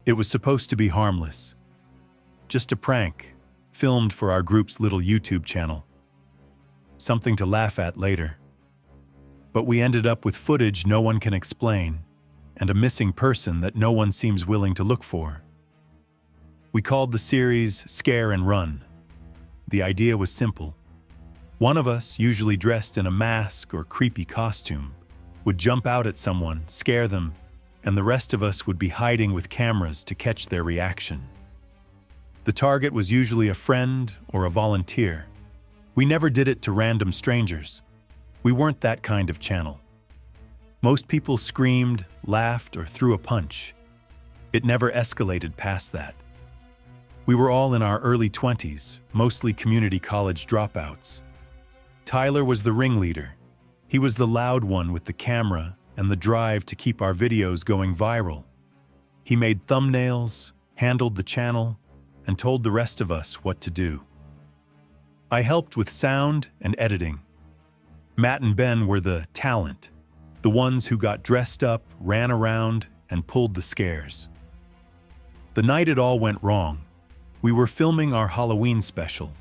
It was supposed to be harmless. Just a prank, filmed for our group's little YouTube channel. Something to laugh at later. But we ended up with footage no one can explain, and a missing person that no one seems willing to look for. We called the series Scare and Run. The idea was simple. One of us, usually dressed in a mask or creepy costume, would jump out at someone, scare them, and the rest of us would be hiding with cameras to catch their reaction. The target was usually a friend or a volunteer. We never did it to random strangers. We weren't that kind of channel. Most people screamed, laughed, or threw a punch. It never escalated past that. We were all in our early 20s, mostly community college dropouts. Tyler was the ringleader. He was the loud one with the camera and the drive to keep our videos going viral. He made thumbnails, handled the channel, and told the rest of us what to do. I helped with sound and editing. Matt and Ben were the talent, the ones who got dressed up, ran around, and pulled the scares. The night it all went wrong, we were filming our Halloween special.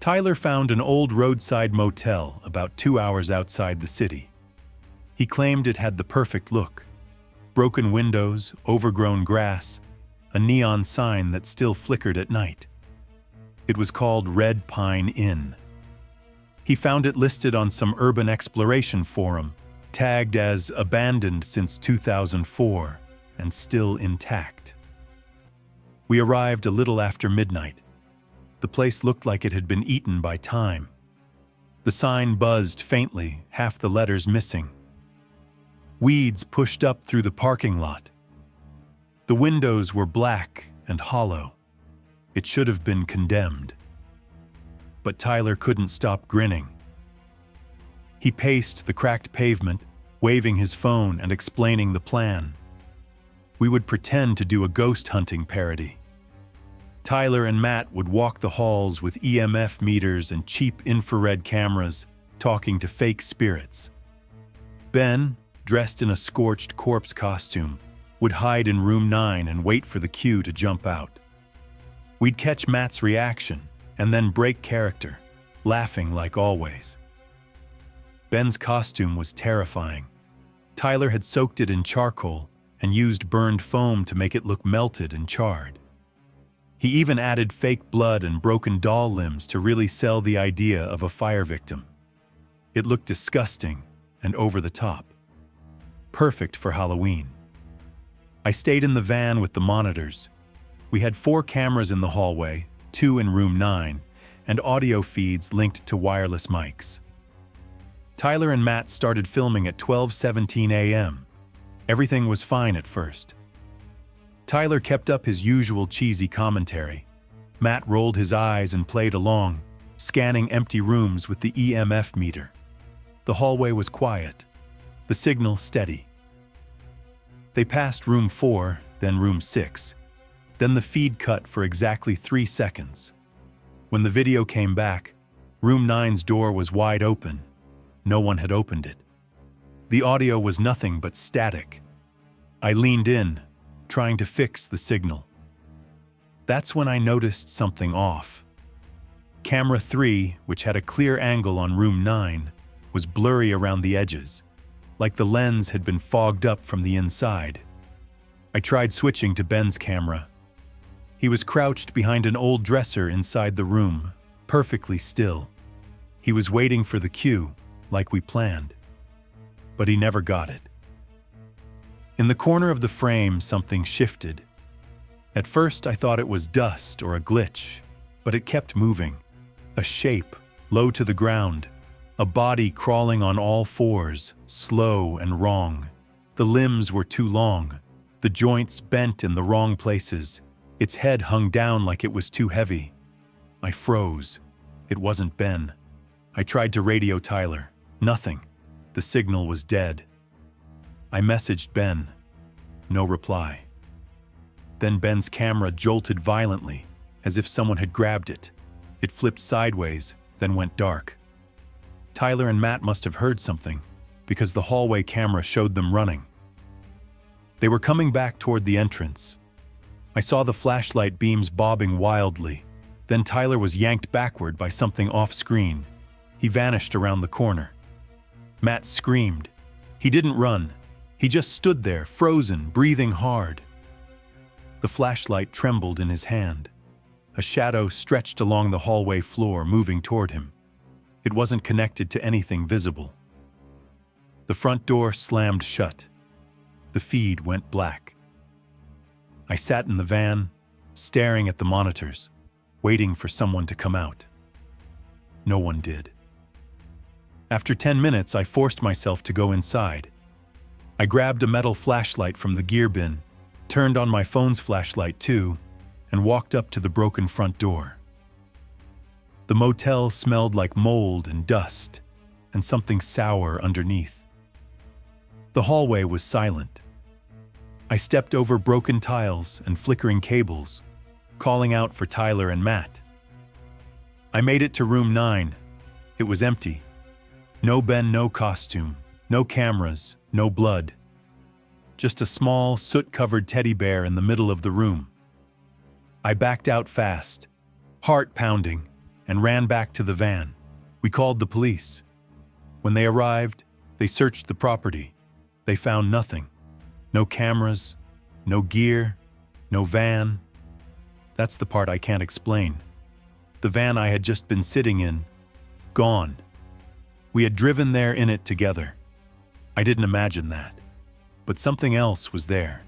Tyler found an old roadside motel about 2 hours outside the city. He claimed it had the perfect look. Broken windows, overgrown grass, a neon sign that still flickered at night. It was called Red Pine Inn. He found it listed on some urban exploration forum, tagged as abandoned since 2004 and still intact. We arrived a little after midnight. The place looked like it had been eaten by time. The sign buzzed faintly, half the letters missing. Weeds pushed up through the parking lot. The windows were black and hollow. It should have been condemned. But Tyler couldn't stop grinning. He paced the cracked pavement, waving his phone and explaining the plan. We would pretend to do a ghost hunting parody. Tyler and Matt would walk the halls with EMF meters and cheap infrared cameras, talking to fake spirits. Ben, dressed in a scorched corpse costume, would hide in room 9 and wait for the cue to jump out. We'd catch Matt's reaction and then break character, laughing like always. Ben's costume was terrifying. Tyler had soaked it in charcoal and used burned foam to make it look melted and charred. He even added fake blood and broken doll limbs to really sell the idea of a fire victim. It looked disgusting and over the top. Perfect for Halloween. I stayed in the van with the monitors. We had 4 cameras in the hallway, 2 in room 9, and audio feeds linked to wireless mics. Tyler and Matt started filming at 12:17 a.m. Everything was fine at first. Tyler kept up his usual cheesy commentary. Matt rolled his eyes and played along, scanning empty rooms with the EMF meter. The hallway was quiet, the signal steady. They passed room 4, then room 6. Then the feed cut for exactly 3 seconds. When the video came back, room 9's door was wide open. No one had opened it. The audio was nothing but static. I leaned in, trying to fix the signal. That's when I noticed something off. Camera 3, which had a clear angle on room 9, was blurry around the edges, like the lens had been fogged up from the inside. I tried switching to Ben's camera. He was crouched behind an old dresser inside the room, perfectly still. He was waiting for the cue, like we planned. But he never got it. In the corner of the frame, something shifted. At first, I thought it was dust or a glitch, but it kept moving. A shape, low to the ground. A body crawling on all fours, slow and wrong. The limbs were too long. The joints bent in the wrong places. Its head hung down like it was too heavy. I froze. It wasn't Ben. I tried to radio Tyler. Nothing. The signal was dead. I messaged Ben. No reply. Then Ben's camera jolted violently, as if someone had grabbed it. It flipped sideways, then went dark. Tyler and Matt must have heard something, because the hallway camera showed them running. They were coming back toward the entrance, I saw the flashlight beams bobbing wildly. Then Tyler was yanked backward by something off-screen. He vanished around the corner. Matt screamed. He didn't run. He just stood there, frozen, breathing hard. The flashlight trembled in his hand. A shadow stretched along the hallway floor, moving toward him. It wasn't connected to anything visible. The front door slammed shut. The feed went black. I sat in the van, staring at the monitors, waiting for someone to come out. No one did. After 10 minutes, I forced myself to go inside. I grabbed a metal flashlight from the gear bin, turned on my phone's flashlight too, and walked up to the broken front door. The motel smelled like mold and dust, and something sour underneath. The hallway was silent. I stepped over broken tiles and flickering cables, calling out for Tyler and Matt. I made it to room 9. It was empty. No Ben, no costume, no cameras, no blood. Just a small, soot-covered teddy bear in the middle of the room. I backed out fast, heart pounding, and ran back to the van. We called the police. When they arrived, they searched the property. They found nothing. No cameras, no gear, no van. That's the part I can't explain. The van I had just been sitting in, gone. We had driven there in it together. I didn't imagine that, but something else was there.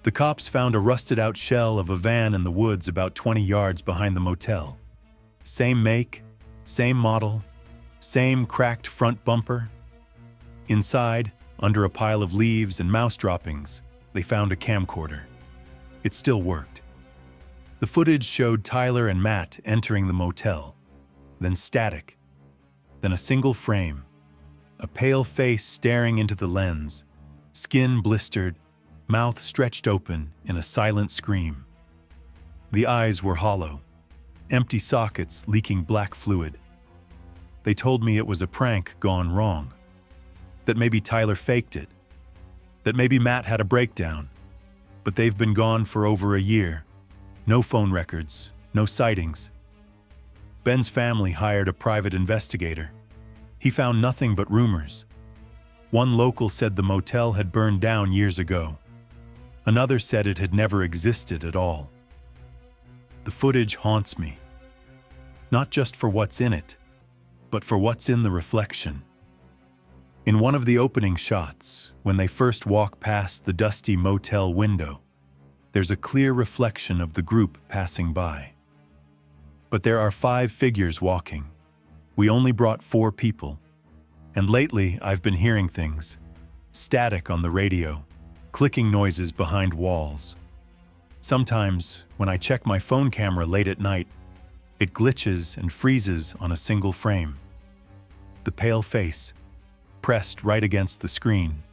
The cops found a rusted-out shell of a van in the woods about 20 yards behind the motel. Same make, same model, same cracked front bumper. Inside, under a pile of leaves and mouse droppings, they found a camcorder. It still worked. The footage showed Tyler and Matt entering the motel, then static, then a single frame, a pale face staring into the lens, skin blistered, mouth stretched open in a silent scream. The eyes were hollow, empty sockets leaking black fluid. They told me it was a prank gone wrong, that maybe Tyler faked it, that maybe Matt had a breakdown, but they've been gone for over a year. No phone records, no sightings. Ben's family hired a private investigator. He found nothing but rumors. One local said the motel had burned down years ago. Another said it had never existed at all. The footage haunts me, not just for what's in it, but for what's in the reflection. In one of the opening shots, when they first walk past the dusty motel window, there's a clear reflection of the group passing by. But there are 5 figures walking. We only brought 4 people. And lately, I've been hearing things. Static on the radio, clicking noises behind walls. Sometimes, when I check my phone camera late at night, it glitches and freezes on a single frame. The pale face, pressed right against the screen,